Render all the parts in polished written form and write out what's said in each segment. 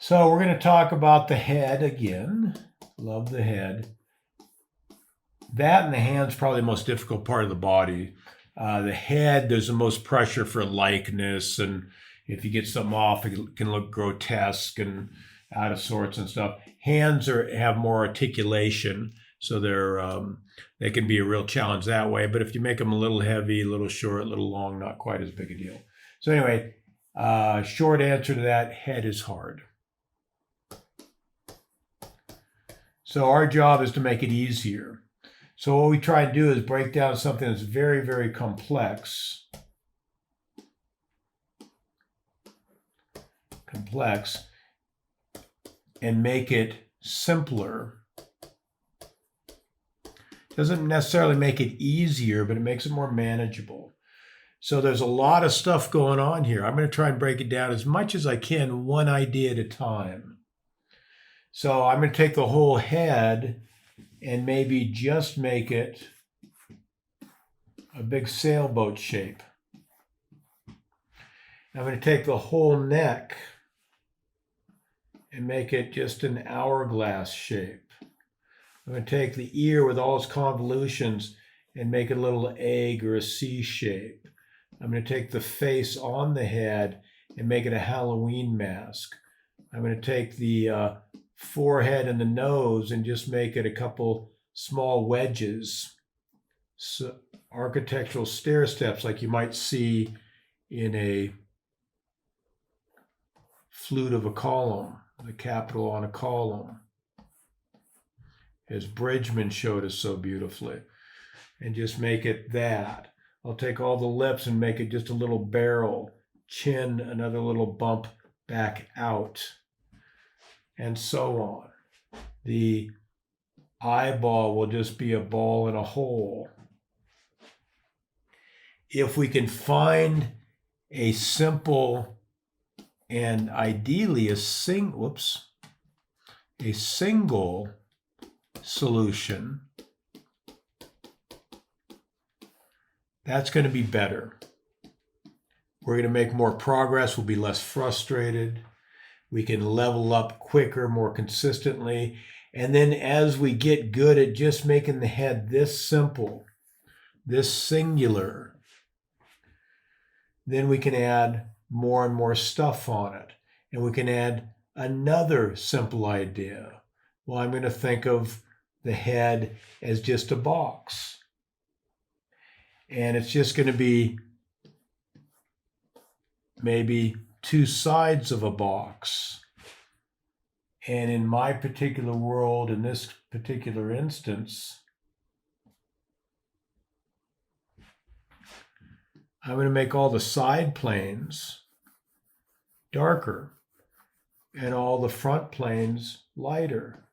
So we're going to talk about the head again. Love the head. That and the hand's probably the most difficult part of the body. The head, there's the most pressure for likeness, and if you get something off, it can look grotesque and out of sorts and stuff. Hands have more articulation, so they can be a real challenge that way. But if you make them a little heavy, a little short, a little long, not quite as big a deal. So anyway, short answer to that: head is hard. So our job is to make it easier. So what we try to do is break down something that's very, very complex, and make it simpler. Doesn't necessarily make it easier, but it makes it more manageable. So there's a lot of stuff going on here. I'm going to try and break it down as much as I can, one idea at a time. So I'm going to take the whole head and maybe just make it a big sailboat shape. I'm going to take the whole neck and make it just an hourglass shape. I'm going to take the ear with all its convolutions and make it a little egg or a C shape. I'm going to take the face on the head and make it a Halloween mask. I'm going to take the forehead and the nose and just make it a couple small wedges, so architectural stair steps like you might see in a flute of a column, the capital on a column, as Bridgman showed us so beautifully, and just make it that. I'll take all the lips and make it just a little barrel, chin, another little bump back out, and so on. The eyeball will just be a ball in a hole. If we can find a simple and ideally a single solution, that's going to be better. We're going to make more progress. We'll be less frustrated. We can level up quicker, more consistently. And then as we get good at just making the head this simple, this singular, then we can add more and more stuff on it. And we can add another simple idea. Well, I'm going to think of the head as just a box. And it's just going to be maybe two sides of a box. And in my particular world, in this particular instance, I'm going to make all the side planes darker and all the front planes lighter.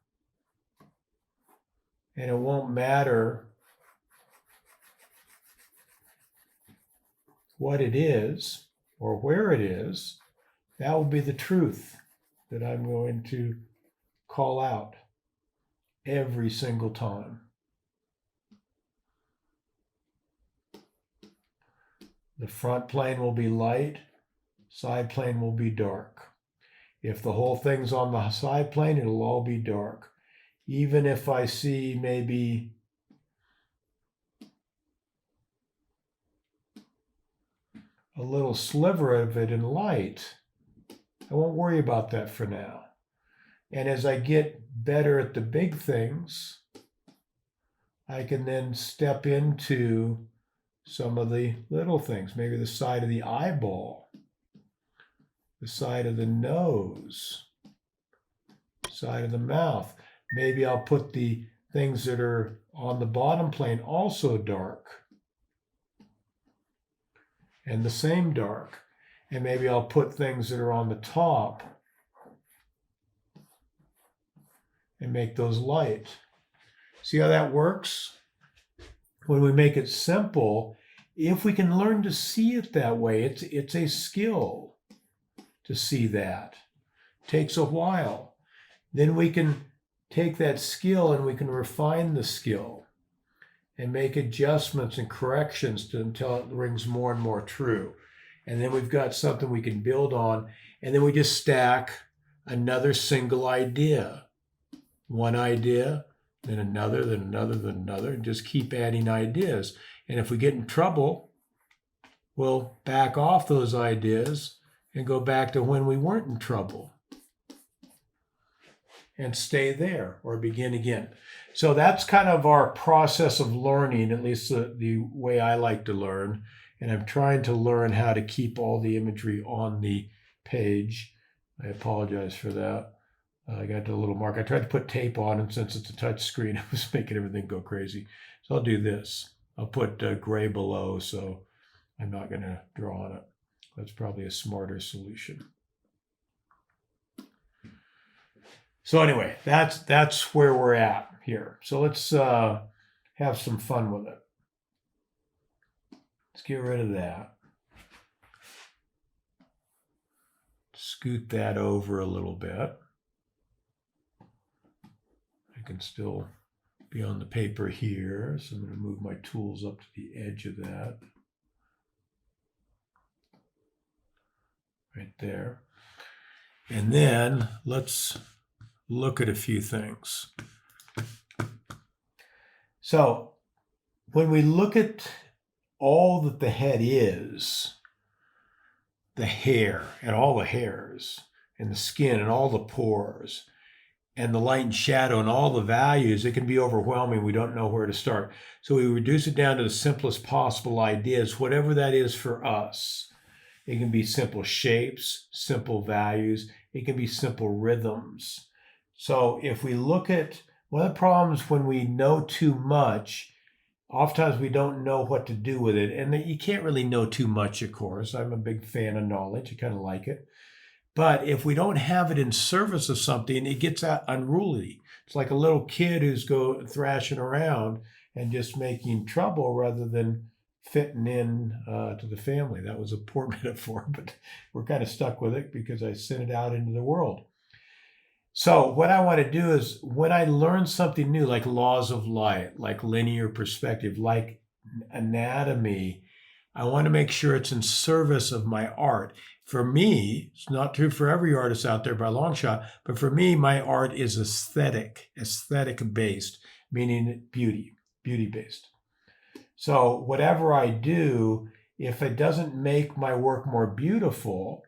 And it won't matter what it is or where it is. That will be the truth that I'm going to call out every single time. The front plane will be light, side plane will be dark. If the whole thing's on the side plane, it'll all be dark. Even if I see maybe a little sliver of it in light, I won't worry about that for now. And as I get better at the big things, I can then step into some of the little things, maybe the side of the eyeball, the side of the nose, side of the mouth. Maybe I'll put the things that are on the bottom plane also dark, and the same dark. And maybe I'll put things that are on the top and make those light. See how that works? When we make it simple, if we can learn to see it that way, it's a skill to see that. It takes a while. Then we can take that skill and we can refine the skill and make adjustments and corrections until it rings more and more true. And then we've got something we can build on, and then we just stack another single idea. One idea, then another, then another, then another, and just keep adding ideas. And if we get in trouble, we'll back off those ideas and go back to when we weren't in trouble and stay there or begin again. So that's kind of our process of learning, at least the way I like to learn. And I'm trying to learn how to keep all the imagery on the page. I apologize for that. I got a little mark. I tried to put tape on, and since it's a touch screen, it was making everything go crazy. So I'll do this. I'll put gray below, so I'm not going to draw on it. That's probably a smarter solution. So anyway, that's where we're at here. So let's have some fun with it. Let's get rid of that. Scoot that over a little bit. I can still be on the paper here, so I'm going to move my tools up to the edge of that. Right there. And then let's look at a few things. So when we look at all that the head is, the hair and all the hairs and the skin and all the pores and the light and shadow and all the values, it can be overwhelming. We don't know where to start. So we reduce it down to the simplest possible ideas, whatever that is for us. It can be simple shapes, simple values. It can be simple rhythms. So if we look at one of the problems when we know too much, oftentimes we don't know what to do with it. And you can't really know too much, of course. I'm a big fan of knowledge. I kind of like it. But if we don't have it in service of something, it gets unruly. It's like a little kid who's thrashing around and just making trouble rather than fitting in to the family. That was a poor metaphor, but we're kind of stuck with it because I sent it out into the world. So what I want to do is when I learn something new, like laws of light, like linear perspective, like anatomy, I want to make sure it's in service of my art. For me, it's not true for every artist out there by a long shot, but for me, my art is aesthetic based, meaning beauty based. So whatever I do, if it doesn't make my work more beautiful,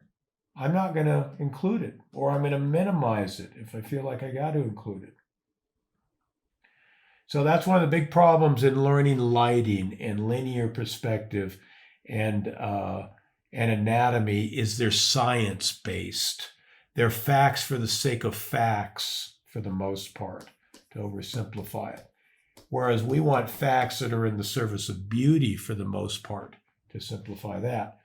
I'm not going to include it, or I'm going to minimize it if I feel like I got to include it. So that's one of the big problems in learning lighting and linear perspective and anatomy is they're science-based. They're facts for the sake of facts for the most part, to oversimplify it. Whereas we want facts that are in the service of beauty for the most part, to simplify that.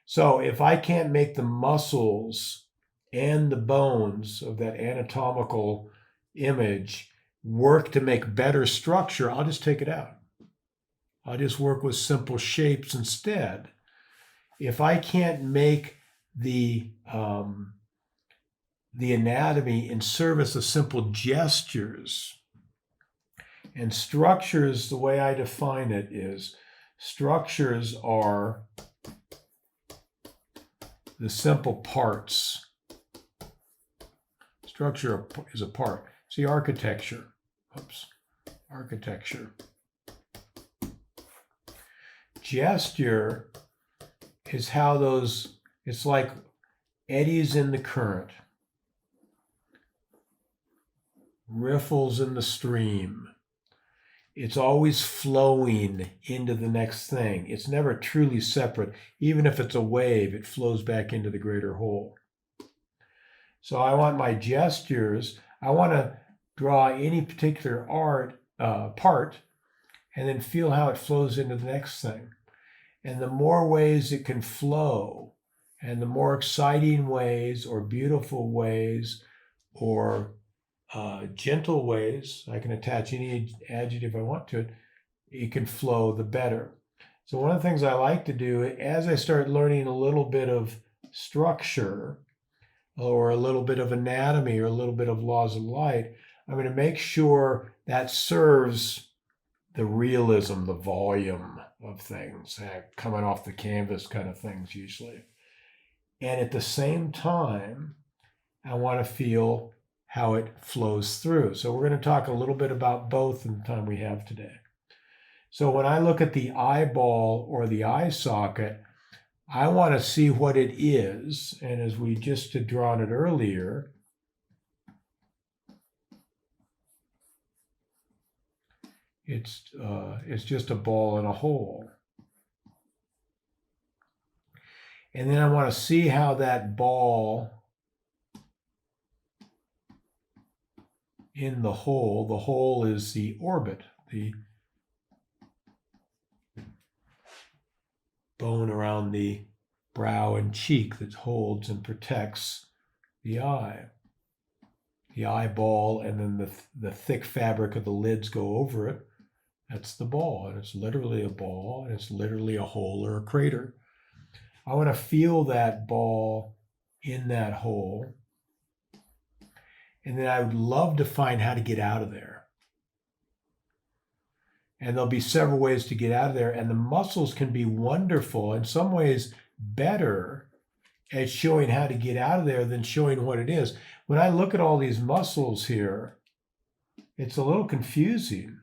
So if I can't make the muscles and the bones of that anatomical image work to make better structure, I'll just take it out. I'll just work with simple shapes instead. If I can't make the anatomy in service of simple gestures, and structures, the way I define it is, structures are the simple parts. Structure is a part. See, architecture. Architecture. Gesture is how those, it's like eddies in the current, riffles in the stream. It's always flowing into the next thing. It's never truly separate. Even if it's a wave, it flows back into the greater whole. So I want my gestures, I want to draw any particular part and then feel how it flows into the next thing. And the more ways it can flow, and the more exciting ways or beautiful ways or gentle ways, I can attach any adjective I want to it, it can flow, the better. So one of the things I like to do, as I start learning a little bit of structure or a little bit of anatomy or a little bit of laws of light, I'm going to make sure that serves the realism, the volume of things, coming off the canvas kind of things usually. And at the same time, I want to feel how it flows through. So we're going to talk a little bit about both in the time we have today. So when I look at the eyeball or the eye socket, I want to see what it is. And as we just had drawn it earlier, it's just a ball in a hole. And then I want to see how that ball in the hole is the orbit, the bone around the brow and cheek that holds and protects the eye. The eyeball, and then the thick fabric of the lids go over it. That's the ball, and it's literally a ball, and it's literally a hole or a crater. I want to feel that ball in that hole, and then I would love to find how to get out of there. And there'll be several ways to get out of there, and the muscles can be wonderful, in some ways better at showing how to get out of there than showing what it is. When I look at all these muscles here, it's a little confusing.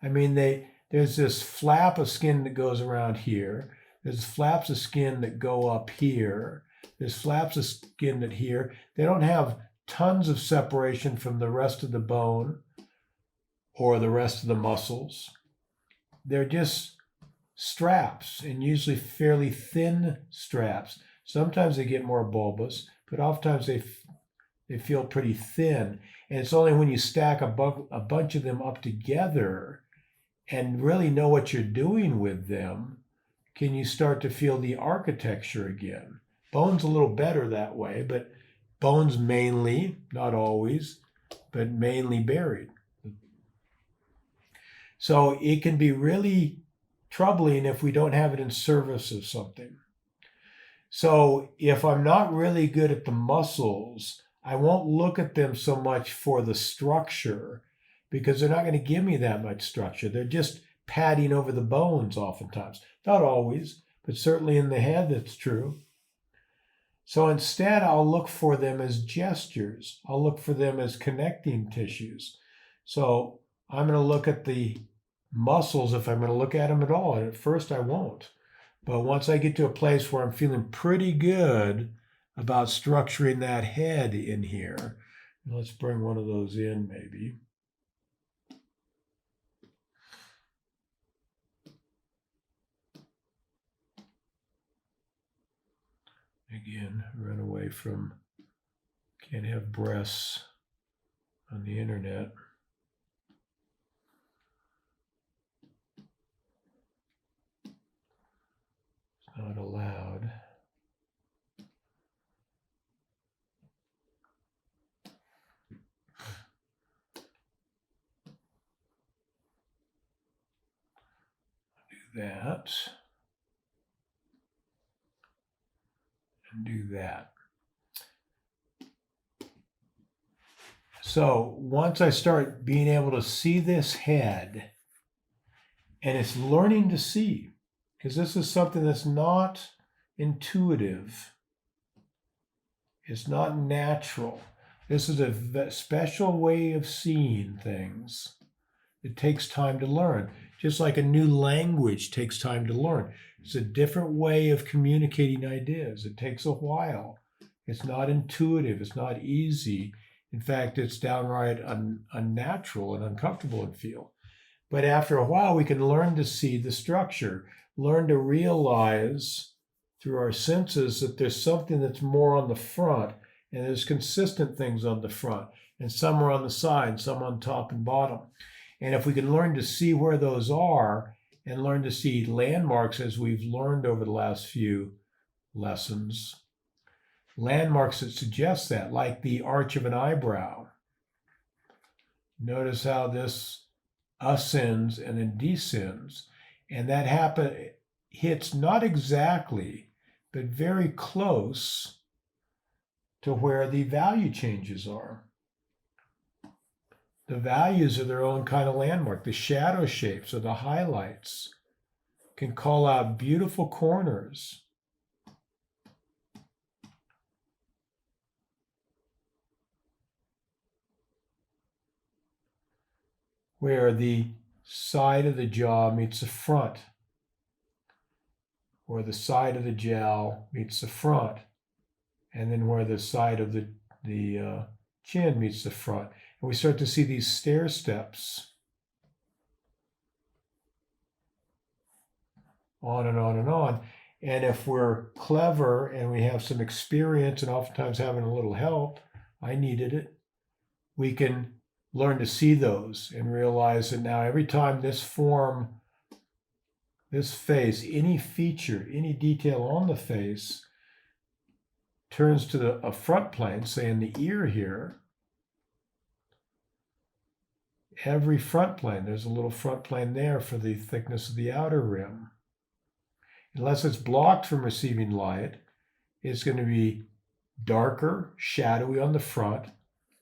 I mean, there's this flap of skin that goes around here. There's flaps of skin that go up here. There's flaps of skin that here. They don't have tons of separation from the rest of the bone or the rest of the muscles. They're just straps, and usually fairly thin straps. Sometimes they get more bulbous, but oftentimes they feel pretty thin. And it's only when you stack a bunch of them up together and really know what you're doing with them can you start to feel the architecture again. Bone's a little better that way, but bone's mainly, not always, but mainly buried. So it can be really troubling if we don't have it in service of something. So if I'm not really good at the muscles, I won't look at them so much for the structure, because they're not going to give me that much structure. They're just padding over the bones oftentimes. Not always, but certainly in the head that's true. So instead, I'll look for them as gestures. I'll look for them as connecting tissues. So I'm going to look at the muscles if I'm going to look at them at all. And at first I won't. But once I get to a place where I'm feeling pretty good about structuring that head in here, let's bring one of those in maybe. Again, run away from, can't have breasts on the internet. It's not allowed. Do that. And do that. So once I start being able to see this head, and it's learning to see, because this is something that's not intuitive. It's not natural. This is a special way of seeing things. It takes time to learn. Just like a new language takes time to learn. It's a different way of communicating ideas. It takes a while. It's not intuitive. It's not easy. In fact, it's downright unnatural and uncomfortable to feel. But after a while, we can learn to see the structure, learn to realize through our senses that there's something that's more on the front, and there's consistent things on the front, and some are on the side, some on top and bottom. And if we can learn to see where those are and learn to see landmarks, as we've learned over the last few lessons, landmarks that suggest that, like the arch of an eyebrow. Notice how this ascends and then descends. And that hits not exactly, but very close to where the value changes are. The values are their own kind of landmark. The shadow shapes or the highlights can call out beautiful corners. where the side of the jaw meets the front, where the side of the jowl meets the front, and then where the side of the chin meets the front. And we start to see these stair steps on and on and on. And if we're clever and we have some experience and oftentimes having a little help, I needed it, we can learn to see those and realize that now every time this form, this face, any feature, any detail on the face turns to a front plane, say in the ear here, every front plane, there's a little front plane there for the thickness of the outer rim. Unless it's blocked from receiving light, it's going to be darker, shadowy on the front,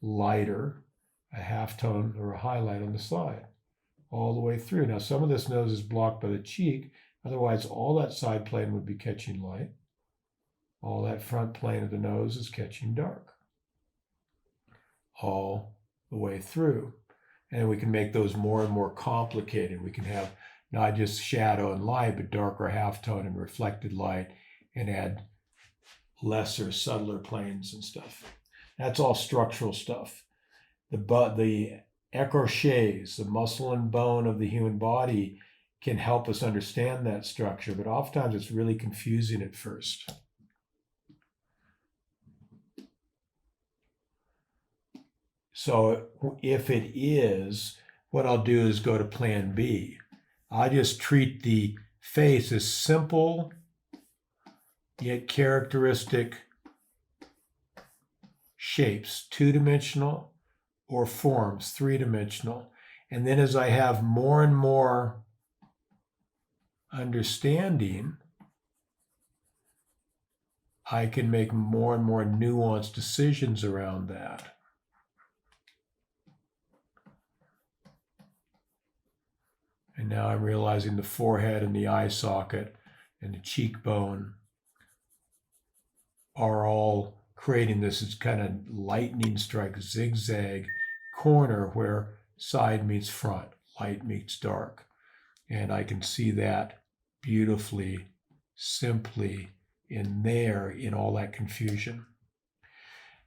lighter, a halftone or a highlight on the side, all the way through. Now, some of this nose is blocked by the cheek. Otherwise, all that side plane would be catching light. All that front plane of the nose is catching dark, all the way through. And we can make those more and more complicated. We can have not just shadow and light, but darker halftone and reflected light, and add lesser, subtler planes and stuff. That's all structural stuff. The accrochets, the muscle and bone of the human body, can help us understand that structure, but oftentimes it's really confusing at first. So if it is, what I'll do is go to plan B. I just treat the face as simple yet characteristic shapes, two-dimensional, or forms, three-dimensional. And then as I have more and more understanding, I can make more and more nuanced decisions around that. And now I'm realizing the forehead and the eye socket and the cheekbone are all creating this kind of lightning strike, zigzag corner where side meets front, light meets dark. And I can see that beautifully, simply in there in all that confusion.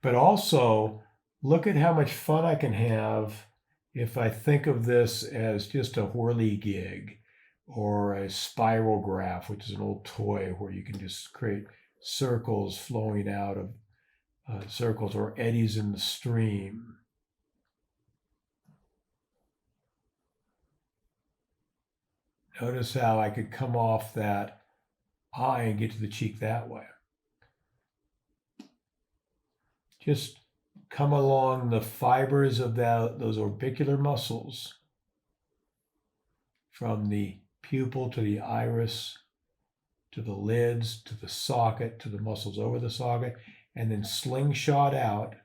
But also, look at how much fun I can have if I think of this as just a whirligig or a spiral graph, which is an old toy where you can just create circles flowing out of circles, or eddies in the stream. Notice how I could come off that eye and get to the cheek that way. Just come along the fibers of those orbicular muscles from the pupil to the iris, to the lids, to the socket, to the muscles over the socket, and then slingshot out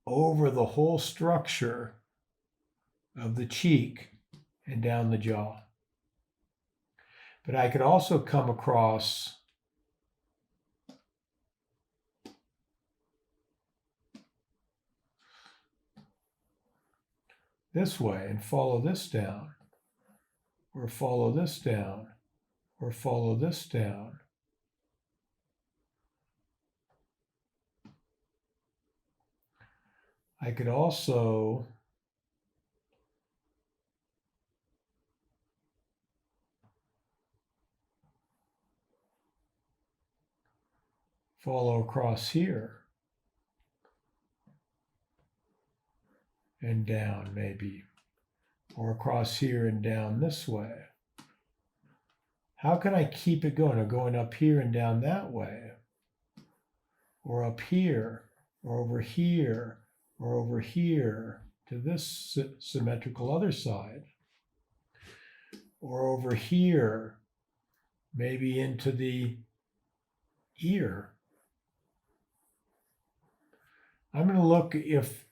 over the whole structure of the cheek and down the jaw. But I could also come across this way and follow this down, or follow this down, or follow this down. I could also follow across here and down maybe, or across here and down this way. How can I keep it going? Or going up here and down that way, or up here, or over here, or over here to this symmetrical other side, or over here, maybe into the ear. I'm going to look if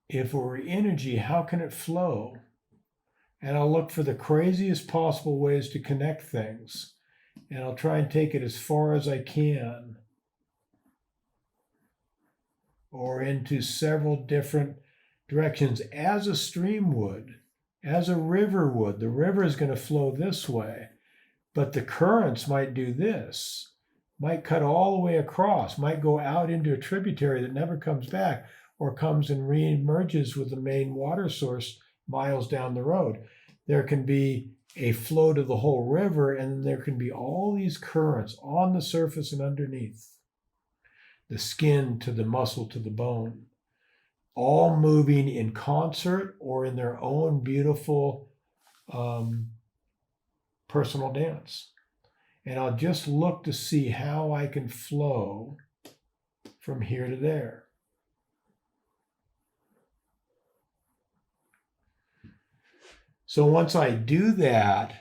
it were energy, how can it flow? And I'll look for the craziest possible ways to connect things. And I'll try and take it as far as I can, or into several different directions as a stream would, as a river would. The river is going to flow this way, but the currents might do this, might cut all the way across, might go out into a tributary that never comes back, or comes and re-emerges with the main water source miles down the road. There can be a flow to the whole river, and there can be all these currents on the surface and underneath, the skin to the muscle to the bone, all moving in concert or in their own beautiful personal dance. And I'll just look to see how I can flow from here to there. So once I do that,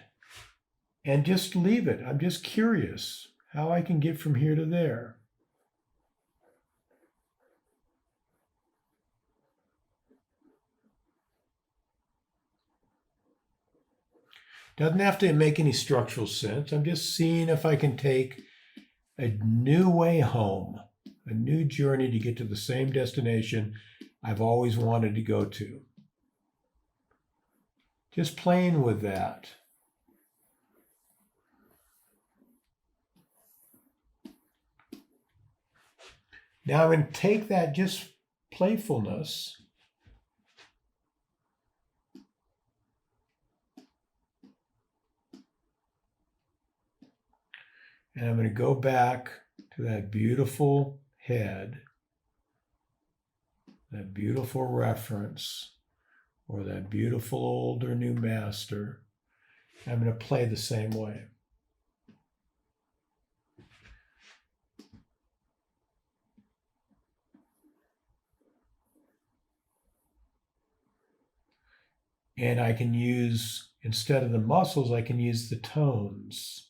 and just leave it, I'm just curious how I can get from here to there. Doesn't have to make any structural sense. I'm just seeing if I can take a new way home, a new journey to get to the same destination I've always wanted to go to. Just playing with that. Now I'm going to take that just playfulness and I'm going to go back to that beautiful head, that beautiful reference, or that beautiful old or new master. I'm going to play the same way. And I can use, instead of the muscles, I can use the tones,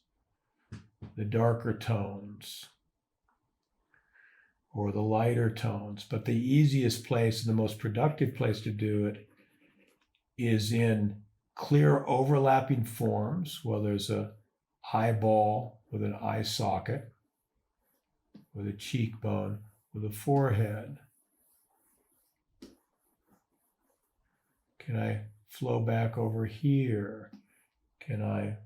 the darker tones, or the lighter tones. But the easiest place and the most productive place to do it is in clear overlapping forms. Well, there's a eyeball with an eye socket, with a cheekbone, with a forehead. Can I flow back over here? Can I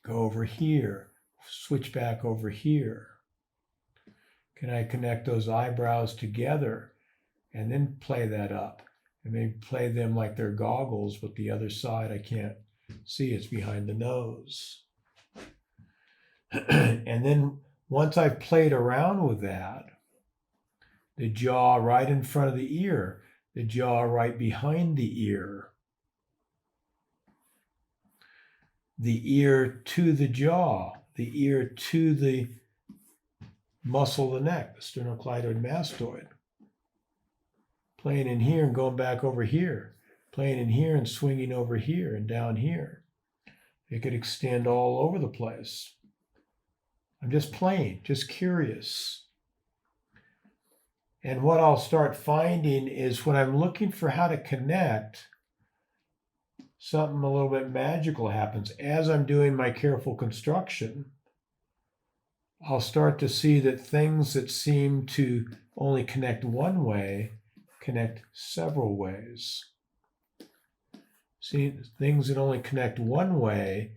go over here? Switch back over here. Can I connect those eyebrows together and then play that up? And maybe play them like they're goggles, but the other side I can't see, it's behind the nose. And then once I've played around with that, the jaw right in front of the ear, the jaw right behind the ear, the ear to the jaw, the ear to the muscle of the neck, the sternocleidoid mastoid. Playing in here and going back over here. Playing in here and swinging over here and down here. It could extend all over the place. I'm just playing, just curious. And what I'll start finding is when I'm looking for how to connect, something a little bit magical happens. As I'm doing my careful construction, I'll start to see that things that seem to only connect one way connect several ways. See, things that only connect one way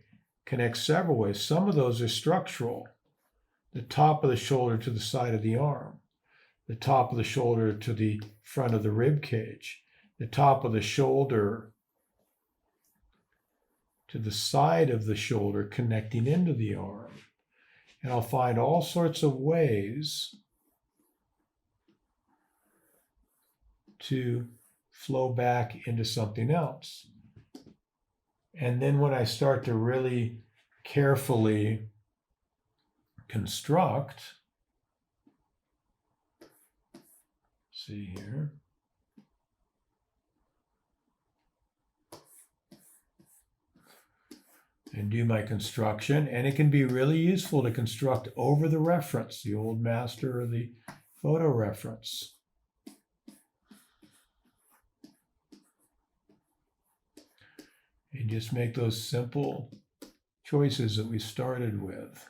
connect several ways. Some of those are structural. The top of the shoulder to the side of the arm, the top of the shoulder to the front of the rib cage, the top of the shoulder to the side of the shoulder connecting into the arm. And I'll find all sorts of ways to flow back into something else. And then when I start to really carefully construct, see here, and do my construction, and it can be really useful to construct over the reference, the old master or the photo reference. And just make those simple choices that we started with.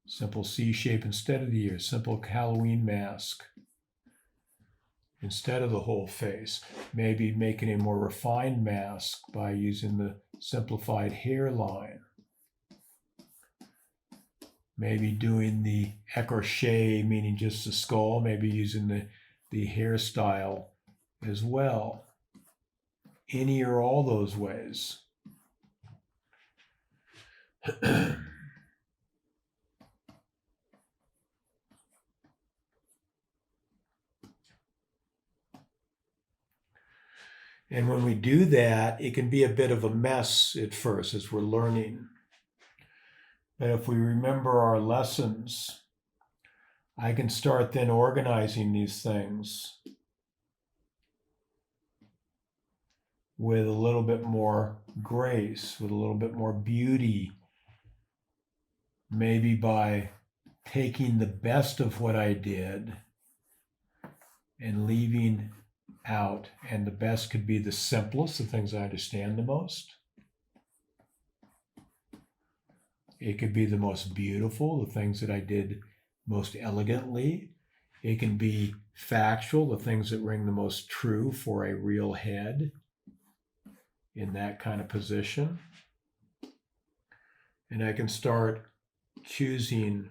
Simple C shape instead of the ears. Simple Halloween mask instead of the whole face. Maybe making a more refined mask by using the simplified hairline. Maybe doing the écorché, meaning just the skull, maybe using the hairstyle as well. Any or all those ways. And when we do that, it can be a bit of a mess at first as we're learning. But if we remember our lessons, I can start then organizing these things with a little bit more grace, with a little bit more beauty, maybe by taking the best of what I did and leaving out, and the best could be the simplest, the things I understand the most. It could be the most beautiful, the things that I did most elegantly. It can be factual, the things that ring the most true for a real head in that kind of position. And I can start choosing,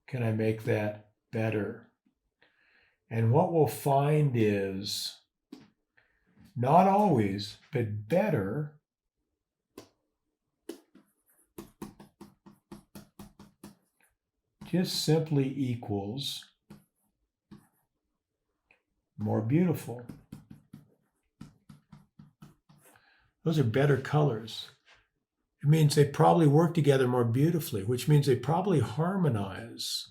can I make that better? And what we'll find is, not always, but better just simply equals more beautiful. Those are better colors. It means they probably work together more beautifully, which means they probably harmonize.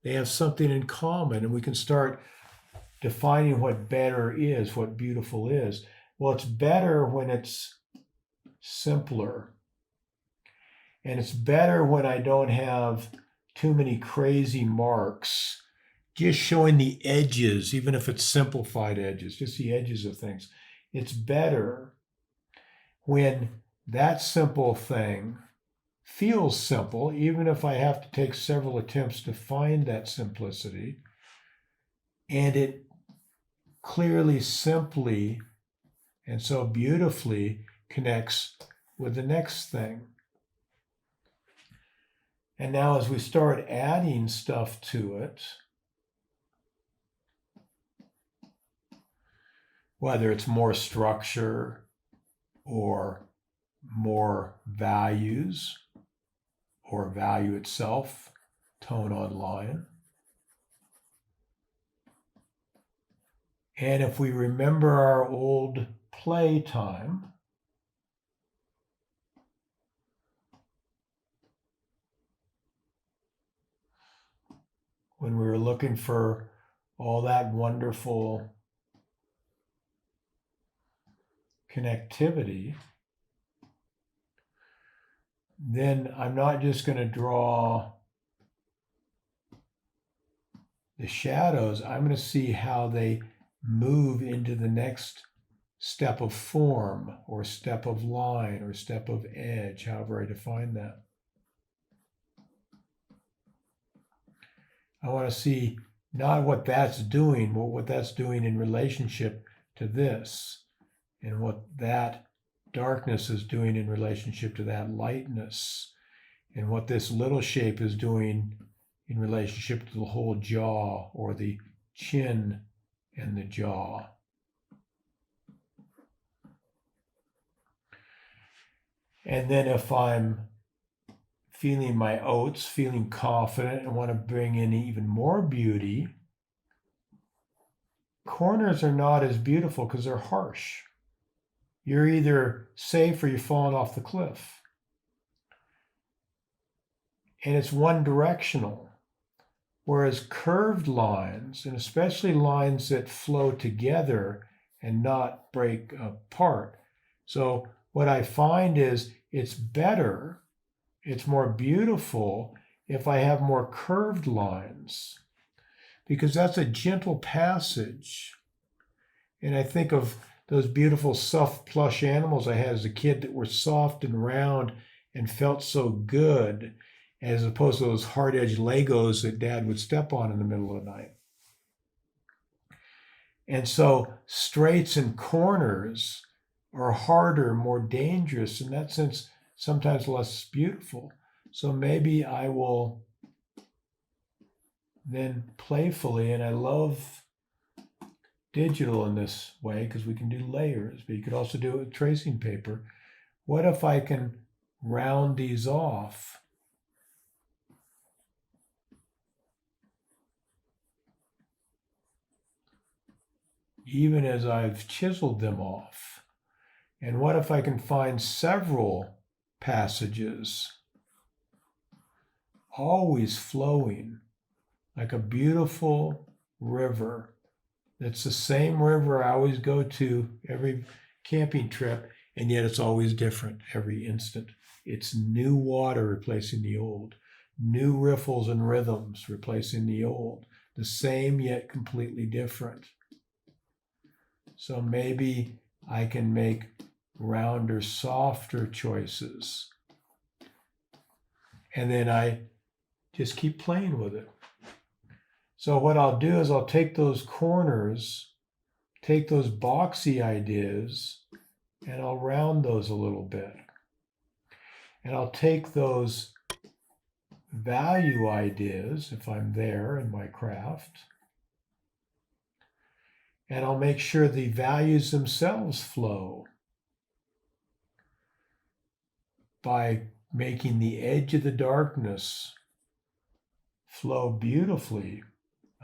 They have something in common, and we can start defining what better is, what beautiful is. Well, it's better when it's simpler. And it's better when I don't have too many crazy marks, just showing the edges, even if it's simplified edges, just the edges of things. It's better when that simple thing feels simple, even if I have to take several attempts to find that simplicity, and it clearly, simply, and so beautifully connects with the next thing. And now as we start adding stuff to it, whether it's more structure or more values, or value itself, tone on line. And if we remember our old playtime, when we were looking for all that wonderful connectivity, then I'm not just going to draw the shadows. I'm going to see how they move into the next step of form, or step of line, or step of edge, however I define that. I want to see not what that's doing, but what that's doing in relationship to this, and what that darkness is doing in relationship to that lightness, and what this little shape is doing in relationship to the whole jaw, or the chin and the jaw. And then if I'm feeling my oats, feeling confident, and want to bring in even more beauty, corners are not as beautiful because they're harsh. You're either safe or you're falling off the cliff. And it's one directional. Whereas curved lines, and especially lines that flow together and not break apart. So what I find is it's better, it's more beautiful if I have more curved lines, because that's a gentle passage. And I think of those beautiful soft plush animals I had as a kid that were soft and round and felt so good, as opposed to those hard-edged Legos that Dad would step on in the middle of the night. And so straights and corners are harder, more dangerous, in that sense, sometimes less beautiful. So maybe I will then playfully, and I love digital in this way because we can do layers, but you could also do it with tracing paper. What if I can round these off? Even as I've chiseled them off. And what if I can find several passages always flowing like a beautiful river? That's the same river I always go to every camping trip, and yet it's always different every instant. It's new water replacing the old, new riffles and rhythms replacing the old, the same yet completely different. So maybe I can make rounder, softer choices. And then I just keep playing with it. So what I'll do is I'll take those corners, take those boxy ideas, and I'll round those a little bit. And I'll take those value ideas, if I'm there in my craft, and I'll make sure the values themselves flow by making the edge of the darkness flow beautifully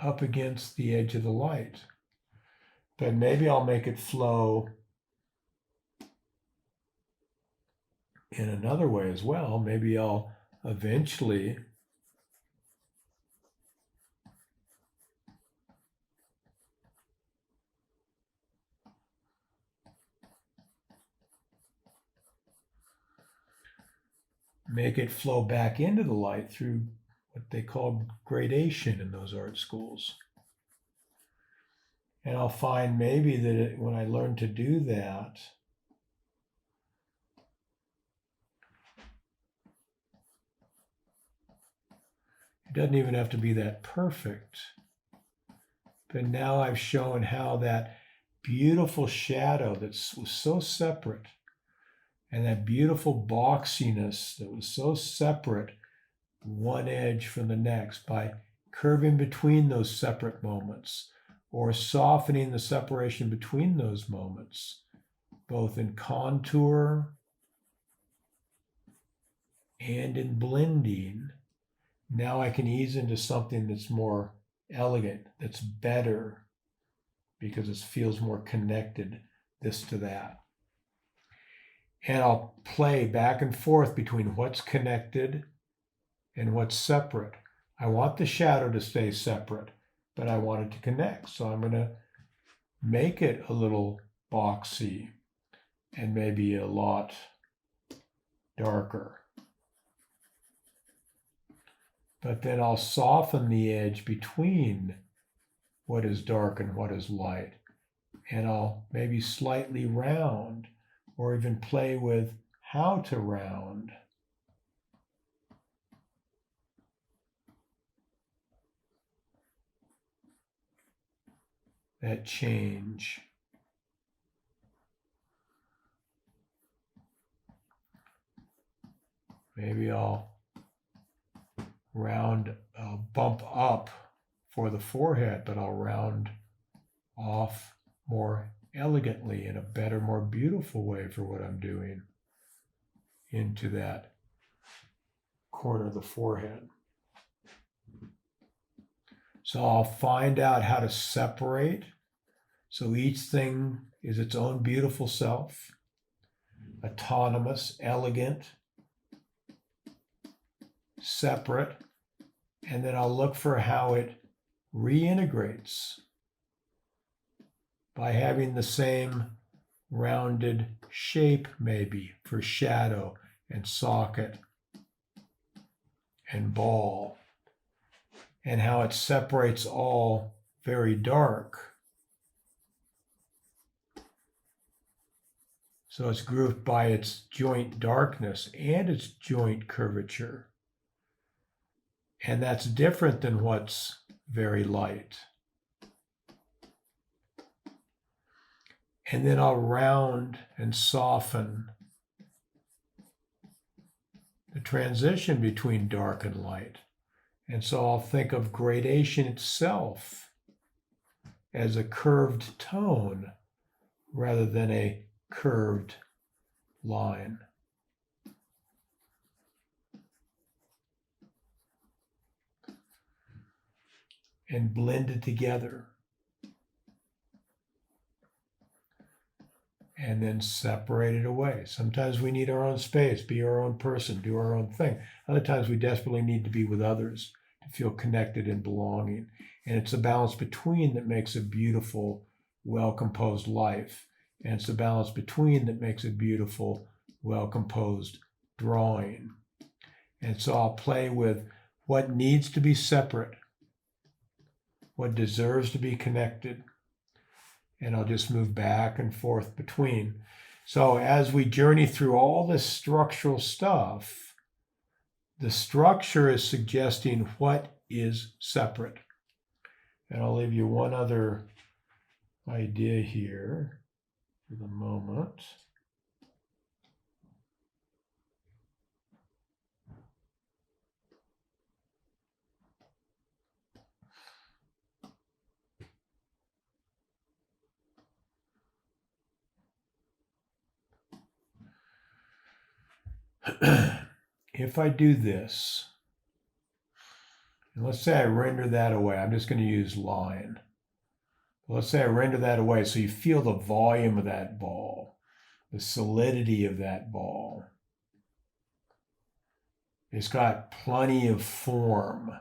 up against the edge of the light. But maybe I'll make it flow in another way as well. Maybe I'll eventually make it flow back into the light through what they call gradation in those art schools. And I'll find maybe that when I learn to do that, it doesn't even have to be that perfect. But now I've shown how that beautiful shadow that was so separate, and that beautiful boxiness that was so separate, one edge from the next, by curving between those separate moments or softening the separation between those moments, both in contour and in blending. Now I can ease into something that's more elegant, that's better, because it feels more connected, this to that. And I'll play back and forth between what's connected and what's separate. I want the shadow to stay separate, but I want it to connect. So I'm going to make it a little boxy and maybe a lot darker. But then I'll soften the edge between what is dark and what is light. And I'll maybe slightly round, or even play with how to round. That change. Maybe I'll bump up for the forehead, but I'll round off more elegantly in a better, more beautiful way for what I'm doing into that corner of the forehead. So I'll find out how to separate. So each thing is its own beautiful self, autonomous, elegant, separate, and then I'll look for how it reintegrates by having the same rounded shape, maybe, for shadow and socket and ball, and how it separates all very dark. So it's grouped by its joint darkness and its joint curvature. And that's different than what's very light. And then I'll round and soften the transition between dark and light. And so I'll think of gradation itself as a curved tone rather than a curved line. And blend it together. And then separate it away. Sometimes we need our own space, be our own person, do our own thing. Other times we desperately need to be with others to feel connected and belonging. And it's the balance between that makes a beautiful, well-composed life. And it's the balance between that makes a beautiful, well-composed drawing. And so I'll play with what needs to be separate, what deserves to be connected. And I'll just move back and forth between. So as we journey through all this structural stuff, the structure is suggesting what is separate. And I'll leave you one other idea here for the moment. If I do this, and let's say I render that away, I'm just going to use line. Let's say I render that away so you feel the volume of that ball, the solidity of that ball. It's got plenty of form.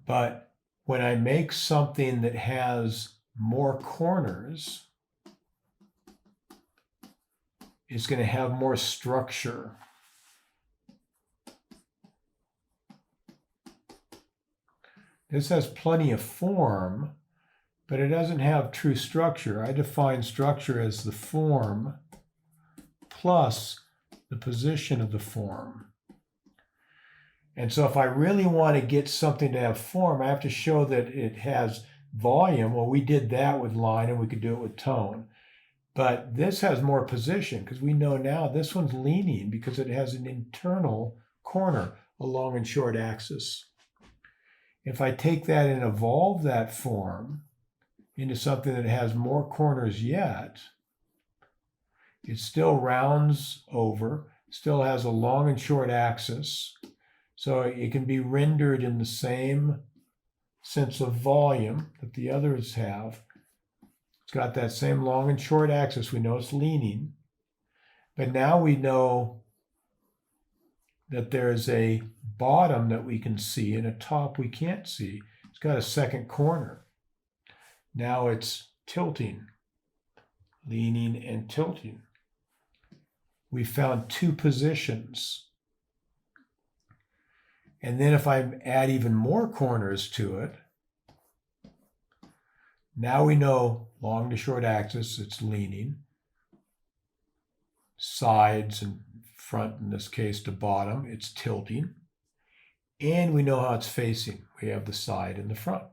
But when I make something that has more corners, it's going to have more structure. This has plenty of form, but it doesn't have true structure. I define structure as the form plus the position of the form. And so if I really want to get something to have form, I have to show that it has volume. Well, we did that with line, and we could do it with tone. But this has more position because we know now this one's leaning because it has an internal corner, a long and short axis. If I take that and evolve that form into something that has more corners yet, it still rounds over, still has a long and short axis. So it can be rendered in the same sense of volume that the others have. It's got that same long and short axis. We know it's leaning. But now we know that there's a bottom that we can see and a top we can't see. It's got a second corner. Now it's tilting, leaning and tilting. We found two positions. And then if I add even more corners to it, now we know long to short axis, it's leaning. Sides and front, in this case, to bottom, it's tilting. And we know how it's facing. We have the side and the front.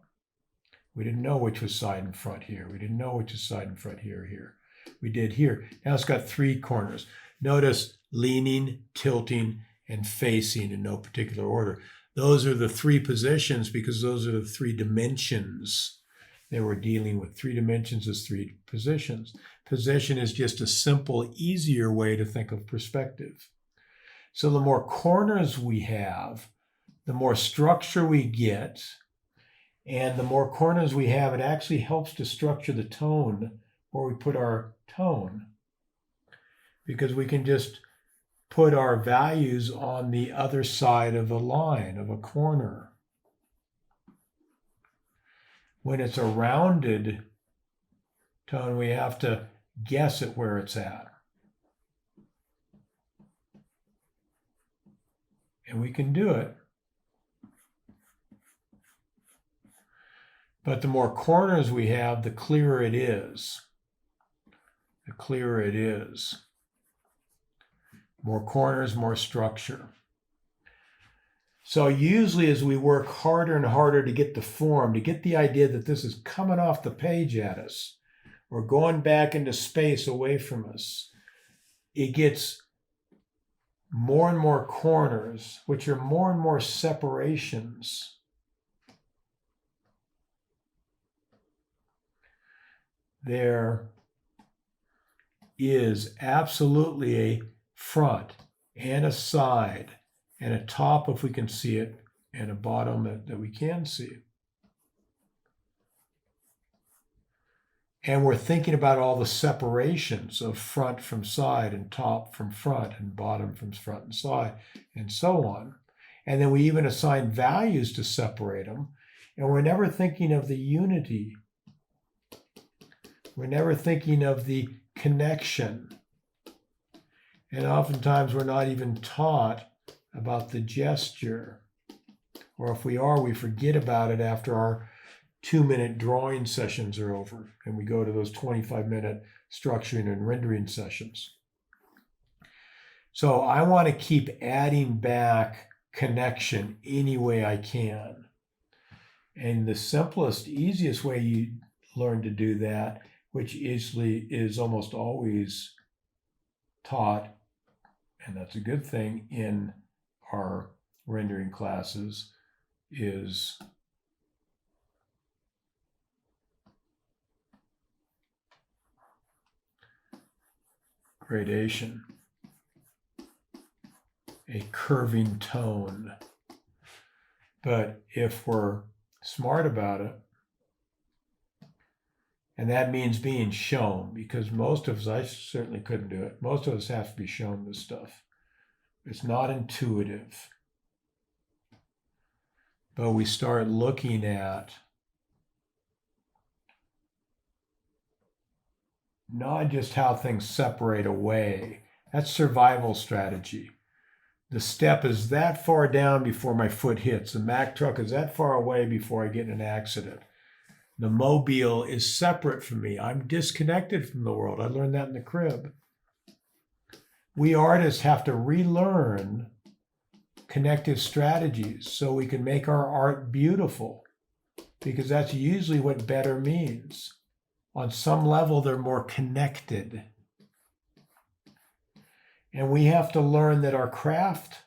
We didn't know which was side and front here. We didn't know which is side and front here. We did here. Now it's got three corners. Notice leaning, tilting, and facing in no particular order. Those are the three positions because those are the three dimensions that we're dealing with. Three dimensions is three positions. Position is just a simple, easier way to think of perspective. So the more corners we have, the more structure we get, and the more corners we have, it actually helps to structure the tone where we put our tone, because we can just put our values on the other side of a line, of a corner. When it's a rounded tone, we have to guess at where it's at. And we can do it But the more corners we have, the clearer it is. The clearer it is. More corners, more structure. So usually as we work harder and harder to get the form, to get the idea that this is coming off the page at us, or going back into space away from us, it gets more and more corners, which are more and more separations. There is absolutely a front and a side and a top if we can see it, and a bottom that we can see. And we're thinking about all the separations of front from side and top from front and bottom from front and side and so on. And then we even assign values to separate them. And we're never thinking of the unity. We're never thinking of the connection. And oftentimes we're not even taught about the gesture. Or if we are, we forget about it after our 2-minute drawing sessions are over and we go to those 25-minute structuring and rendering sessions. So I want to keep adding back connection any way I can. And the simplest, easiest way you learn to do that, which is almost always taught, and that's a good thing in our rendering classes, is gradation, a curving tone. But if we're smart about it, and that means being shown, because most of us, I certainly couldn't do it, most of us have to be shown this stuff. It's not intuitive. But we start looking at not just how things separate away. That's survival strategy. The step is that far down before my foot hits. The Mack truck is that far away before I get in an accident. The mobile is separate from me. I'm disconnected from the world. I learned that in the crib. We artists have to relearn connective strategies so we can make our art beautiful, because that's usually what better means. On some level, they're more connected. And we have to learn that our craft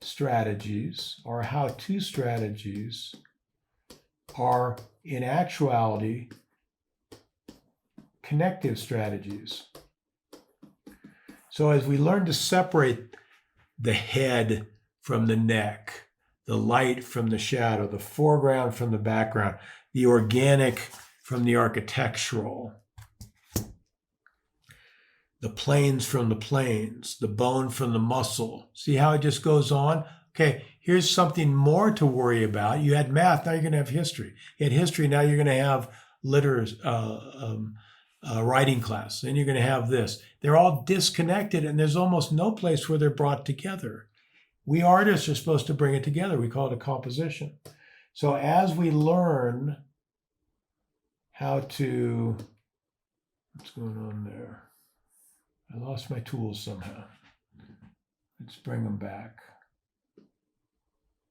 strategies, our how-to strategies, are in actuality connective strategies. So as we learn to separate the head from the neck, the light from the shadow, the foreground from the background, the organic from the architectural, the planes from the planes, the bone from the muscle. See how it just goes on? Okay, here's something more to worry about. You had math, now you're going to have history. You had history, now you're going to have writing class. Then you're going to have this. They're all disconnected, and there's almost no place where they're brought together. We artists are supposed to bring it together. We call it a composition. So as we learn how to, what's going on there? I lost my tools somehow. Let's bring them back.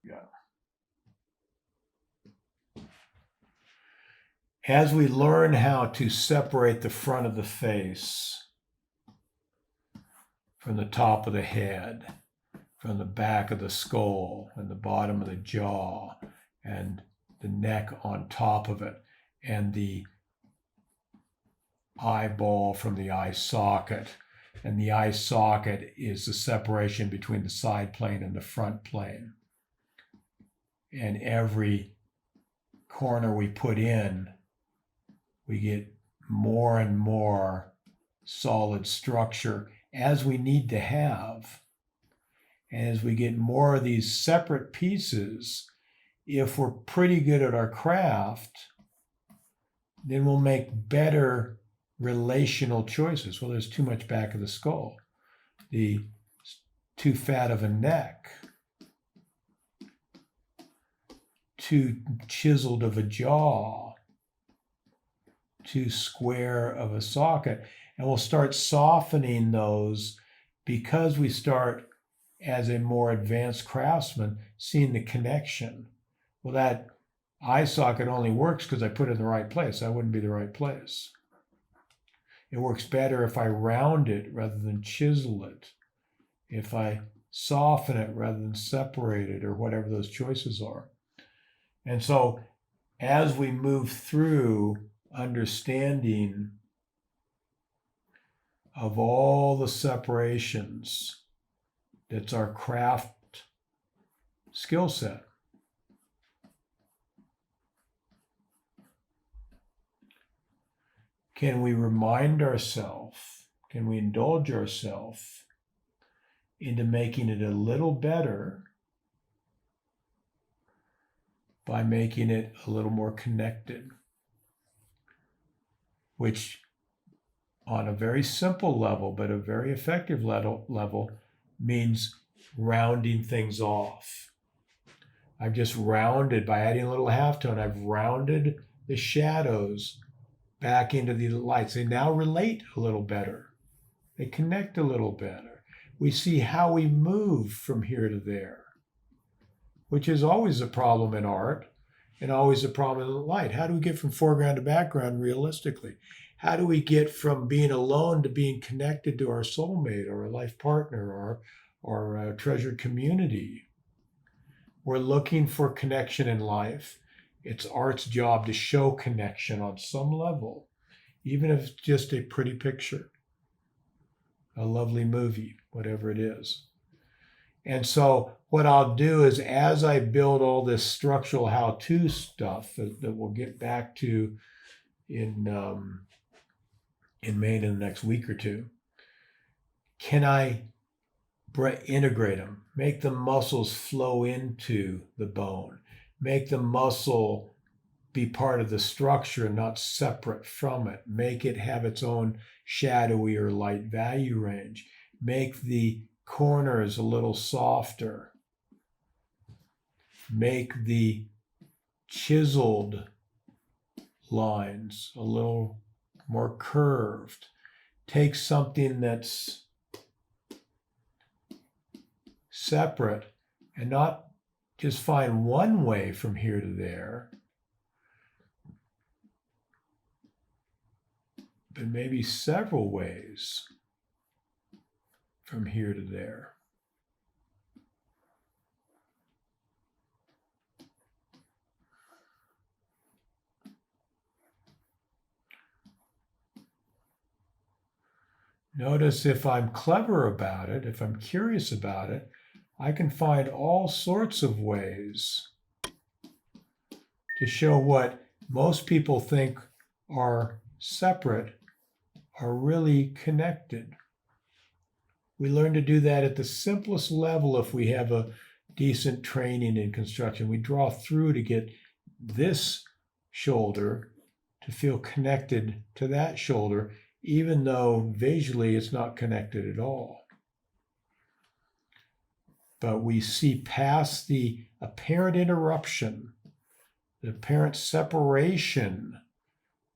Yeah. As we learn how to separate the front of the face from the top of the head, from the back of the skull and the bottom of the jaw and the neck on top of it, and the eyeball from the eye socket. And the eye socket is the separation between the side plane and the front plane. And every corner we put in, we get more and more solid structure, as we need to have. And as we get more of these separate pieces, if we're pretty good at our craft, then we'll make better relational choices. Well, there's too much back of the skull, the too fat of a neck, too chiseled of a jaw, too square of a socket. And we'll start softening those because we start, as a more advanced craftsman, seeing the connection. Well, that eye socket only works because I put it in the right place. That wouldn't be the right place. It works better if I round it rather than chisel it, if I soften it rather than separate it, or whatever those choices are. And so as we move through understanding of all the separations, that's our craft skill set. Can we remind ourselves, can we indulge ourselves into making it a little better by making it a little more connected, which on a very simple level, but a very effective level means rounding things off. I've just rounded, by adding a little halftone, I've rounded the shadows back into the lights. They now relate a little better. They connect a little better. We see how we move from here to there, which is always a problem in art and always a problem in light. How do we get from foreground to background realistically? How do we get from being alone to being connected to our soulmate or a life partner or a treasured community? We're looking for connection in life. It's art's job to show connection on some level, even if it's just a pretty picture, a lovely movie, whatever it is. And so what I'll do is, as I build all this structural how-to stuff that we'll get back to in May in the next week or two, can I integrate them, make the muscles flow into the bone, make the muscle be part of the structure and not separate from it, make it have its own shadowy or light value range, make the corners a little softer, make the chiseled lines a little more curved, take something that's separate and not just find one way from here to there, but maybe several ways from here to there. Notice if I'm clever about it, if I'm curious about it, I can find all sorts of ways to show what most people think are separate are really connected. We learn to do that at the simplest level if we have a decent training in construction. We draw through to get this shoulder to feel connected to that shoulder, even though visually it's not connected at all. But we see past the apparent interruption, the apparent separation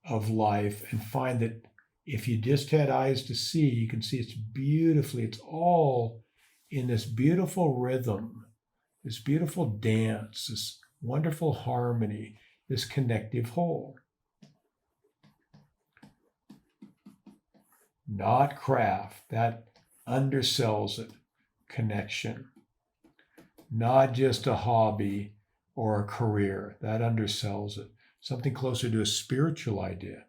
of life, and find that if you just had eyes to see, you can see it's beautifully, it's all in this beautiful rhythm, this beautiful dance, this wonderful harmony, this connective whole. Not craft, that undersells it, connection. Not just a hobby or a career, that undersells it. Something closer to a spiritual idea,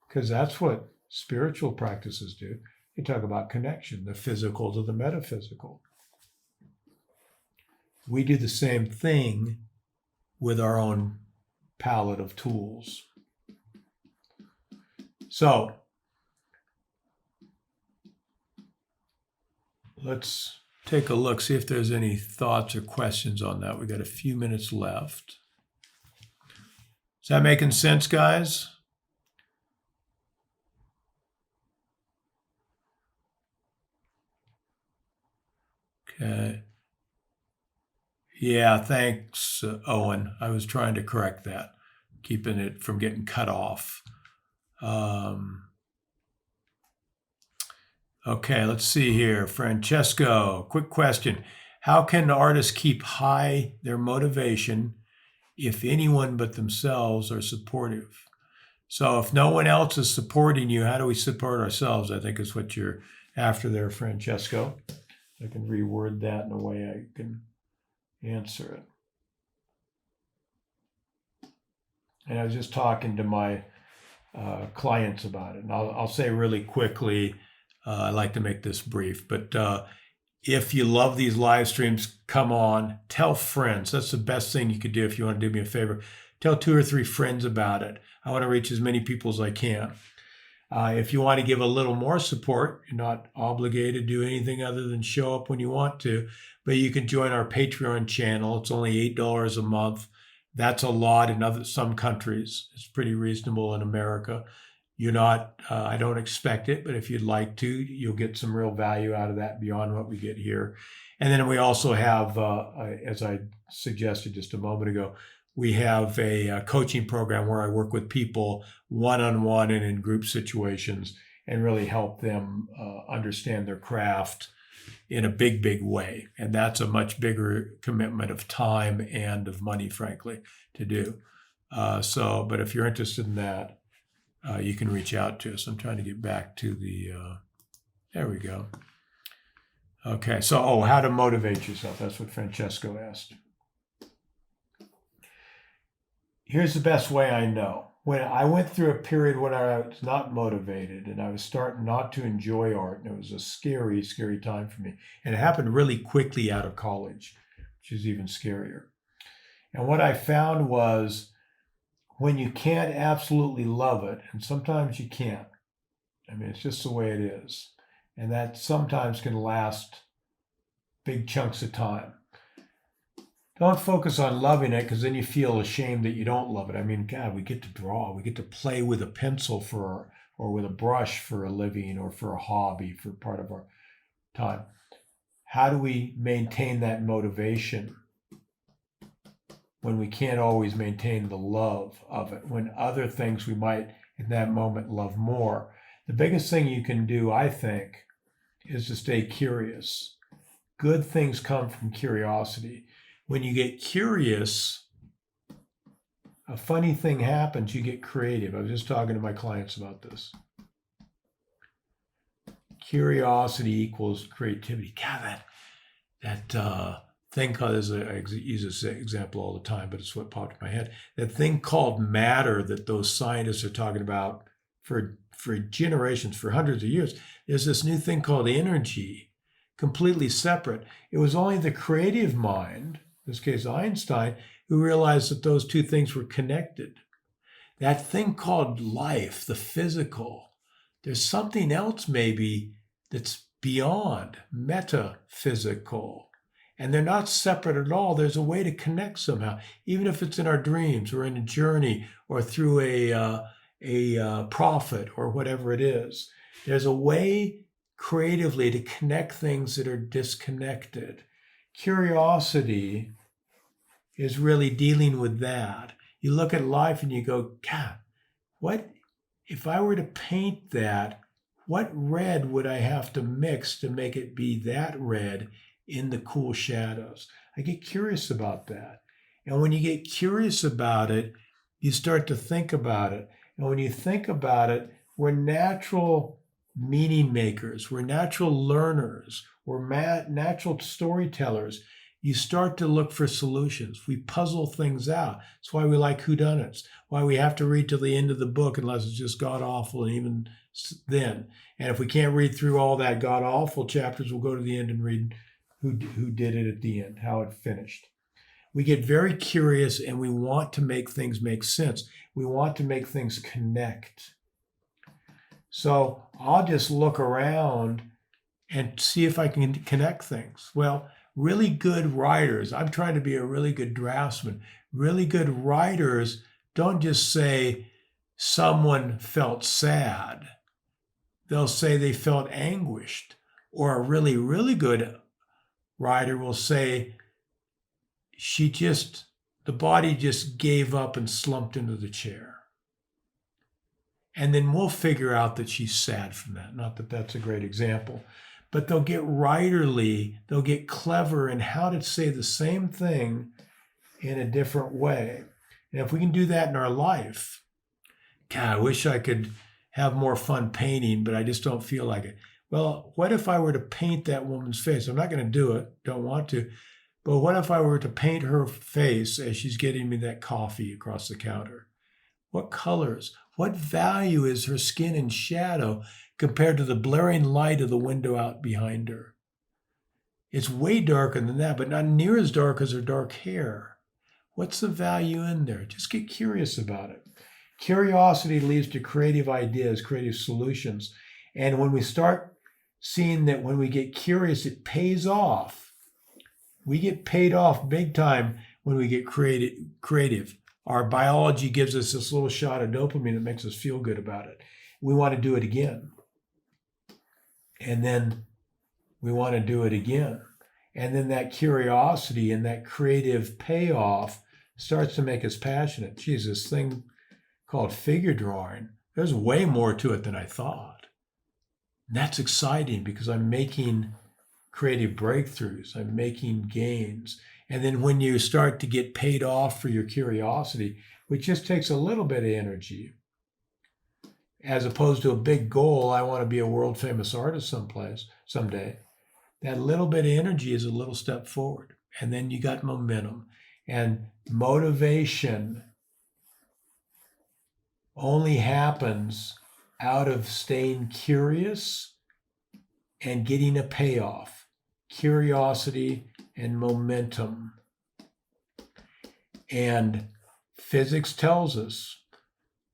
because that's what spiritual practices do. They talk about connection, the physical to the metaphysical. We do the same thing with our own palette of tools. So, let's take a look, see if there's any thoughts or questions on that. We got a few minutes left. Is that making sense, guys? Okay. Yeah, thanks, Owen. I was trying to correct that, keeping it from getting cut off. Okay, let's see here. Francesco, quick question. How can artists keep high their motivation if anyone but themselves are supportive? So if no one else is supporting you, how do we support ourselves? I think is what you're after there, Francesco. I can reword that in a way I can answer it. And I was just talking to my clients about it. And I'll say really quickly, I like to make this brief, but if you love these live streams, come on, tell friends. That's the best thing you could do if you want to do me a favor. Tell 2 or 3 friends about it. I want to reach as many people as I can. If you want to give a little more support, you're not obligated to do anything other than show up when you want to, but you can join our Patreon channel. It's only $8 a month. That's a lot in some countries. It's pretty reasonable in America. You're not, I don't expect it, but if you'd like to, you'll get some real value out of that beyond what we get here. And then we also have, as I suggested just a moment ago, we have a coaching program where I work with people one-on-one and in group situations and really help them understand their craft in a big, big way. And that's a much bigger commitment of time and of money, frankly, to do. But if you're interested in that, you can reach out to us. I'm trying to get back to the, there we go. Okay, so, how to motivate yourself. That's what Francesco asked. Here's the best way I know. When I went through a period when I was not motivated and I was starting not to enjoy art, and it was a scary, scary time for me. And it happened really quickly out of college, which is even scarier. And what I found was when you can't absolutely love it, and sometimes you can't. I mean, it's just the way it is. And that sometimes can last big chunks of time. Don't focus on loving it because then you feel ashamed that you don't love it. I mean, God, we get to draw, we get to play with a pencil or with a brush for a living or for a hobby for part of our time. How do we maintain that motivation when we can't always maintain the love of it, when other things we might in that moment love more? The biggest thing you can do, I think, is to stay curious. Good things come from curiosity. When you get curious, a funny thing happens. You get creative. I was just talking to my clients about this. Curiosity equals creativity. God, that thing called, I use this example all the time, but it's what popped in my head. That thing called matter that those scientists are talking about for generations, for hundreds of years. There's this new thing called energy, completely separate. It was only the creative mind, in this case Einstein, who realized that those two things were connected. That thing called life, the physical, there's something else maybe that's beyond, metaphysical. And they're not separate at all. There's a way to connect somehow, even if it's in our dreams or in a journey or through a prophet or whatever it is. There's a way creatively to connect things that are disconnected. Curiosity is really dealing with that. You look at life and you go, God, what if I were to paint that? What red would I have to mix to make it be that red in the cool shadows? I get curious about that. And when you get curious about it, you start to think about it. And when you think about it, we're natural meaning makers, we're natural learners, we're natural storytellers. You start to look for solutions. We puzzle things out. That's why we like whodunits, why we have to read to the end of the book unless it's just god-awful, and even then. And if we can't read through all that god-awful chapters, we'll go to the end and read who did it at the end, how it finished. We get very curious and we want to make things make sense. We want to make things connect. So I'll just look around and see if I can connect things. Well, really good writers, I'm trying to be a really good draftsman. Really good writers don't just say someone felt sad. They'll say they felt anguished. Or a really, really good writer will say the body just gave up and slumped into the chair. And then we'll figure out that she's sad from that. Not that that's a great example, but they'll get writerly, they'll get clever in how to say the same thing in a different way. And if we can do that in our life, God, I wish I could have more fun painting, but I just don't feel like it. Well, what if I were to paint that woman's face? I'm not going to do it, don't want to. But what if I were to paint her face as she's getting me that coffee across the counter? What colors? What value is her skin in shadow compared to the blaring light of the window out behind her? It's way darker than that, but not near as dark as her dark hair. What's the value in there? Just get curious about it. Curiosity leads to creative ideas, creative solutions. And when we start seeing that when we get curious, it pays off. We get paid off big time when we get creative. Our biology gives us this little shot of dopamine that makes us feel good about it. We want to do it again. And then we want to do it again. And then that curiosity and that creative payoff starts to make us passionate. Geez, this thing called figure drawing, there's way more to it than I thought. And that's exciting because I'm making creative breakthroughs. I'm making gains. And then when you start to get paid off for your curiosity, which just takes a little bit of energy, as opposed to a big goal, I want to be a world famous artist someday, that little bit of energy is a little step forward. And then you got momentum. And motivation only happens out of staying curious and getting a payoff. Curiosity and momentum. And physics tells us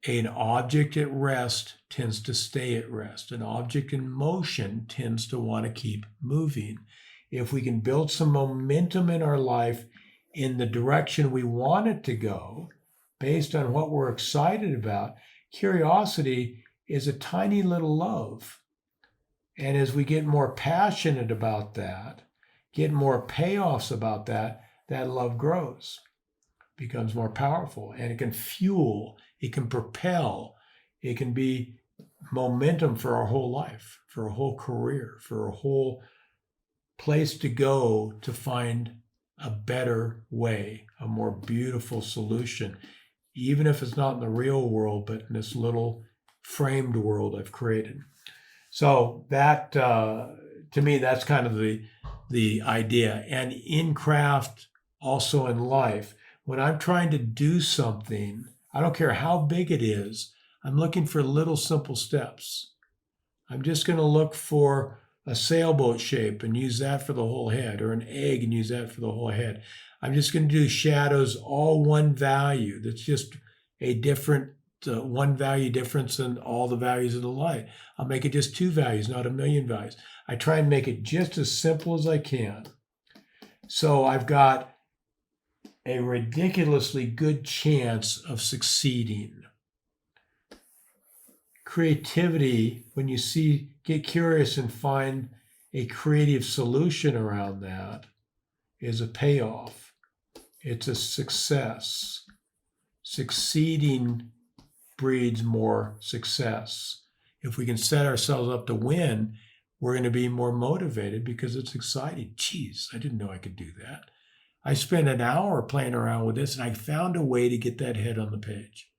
an object at rest tends to stay at rest. An object in motion tends to want to keep moving. If we can build some momentum in our life in the direction we want it to go, based on what we're excited about, curiosity is a tiny little love. And as we get more passionate about that, get more payoffs about that, that love grows, becomes more powerful, and it can fuel, it can propel, it can be momentum for our whole life, for a whole career, for a whole place to go to find a better way, a more beautiful solution, even if it's not in the real world, but in this little framed world I've created. So that, to me, that's kind of the idea. And in craft, also in life, when I'm trying to do something, I don't care how big it is, I'm looking for little simple steps. I'm just going to look for a sailboat shape and use that for the whole head, or an egg and use that for the whole head. I'm just going to do shadows, all one value. That's just a different one value difference than all the values of the light. I'll make it just 2 values, not a million values. I try and make it just as simple as I can. So I've got a ridiculously good chance of succeeding. Creativity, when you get curious and find a creative solution around that, is a payoff. It's a success. Succeeding breeds more success. If we can set ourselves up to win, we're going to be more motivated because it's exciting. Geez, I didn't know I could do that. I spent an hour playing around with this and I found a way to get that head on the page.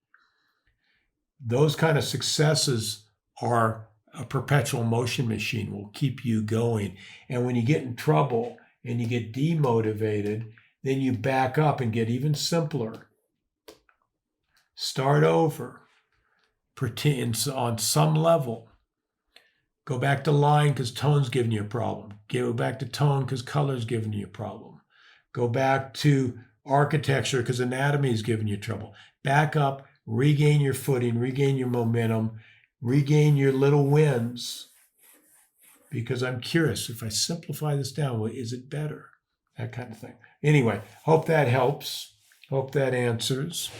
Those kind of successes are a perpetual motion machine, will keep you going. And when you get in trouble and you get demotivated, then you back up and get even simpler. Start over. Pretend on some level. Go back to line because tone's giving you a problem. Go back to tone because color's giving you a problem. Go back to architecture because anatomy is giving you trouble. Back up, regain your footing, regain your momentum, regain your little wins. Because I'm curious, if I simplify this down, well, is it better? That kind of thing. Anyway, hope that helps. Hope that answers.